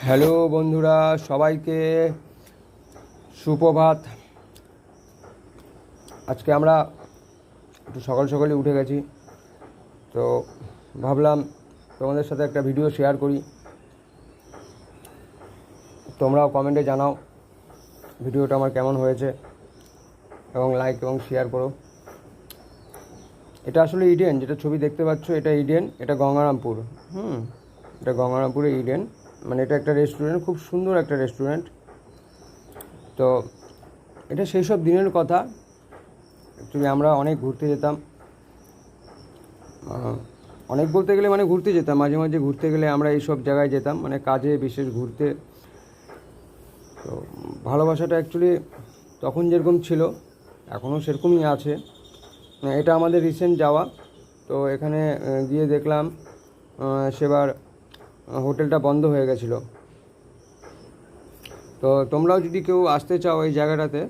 Hello বন্ধুরা, সবাইকে সুপ্রভাত। আজকে আমরা একটু সকাল সকালে উঠে গেছি, তো ভাবলাম তোমাদের সাথে একটা ভিডিও শেয়ার করি। তোমরাও কমেন্টে জানাও ভিডিওটা আমার কেমন হয়েছে এবং লাইক এবং শেয়ার করো। এটা আসলে ইডেন, যেটা ছবি দেখতে পাচ্ছ এটা ইডেন, এটা গঙ্গারামপুর। এটা গঙ্গারামপুরে ইডেন, মানে এটা একটা রেস্টুরেন্ট, খুব সুন্দর একটা রেস্টুরেন্ট। তো এটা সেই সব দিনের কথা। অ্যাকচুয়ালি আমরা অনেক ঘুরতে যেতাম, অনেক বলতে গেলে মানে ঘুরতে যেতাম, মাঝে মাঝে ঘুরতে গেলে আমরা এই সব জায়গায় যেতাম, মানে কাজে বিশেষ ঘুরতে। তো ভালোবাসাটা অ্যাকচুয়ালি তখন যেরকম ছিল এখনও সেরকমই আছে। এটা আমাদের রিসেন্ট যাওয়া। তো এখানে গিয়ে দেখলাম সেবার হোটেলটা বন্ধ হয়ে গেছিলো। তো তোমরাও যদি কেউ আসতে চাও এই জায়গাটাতে,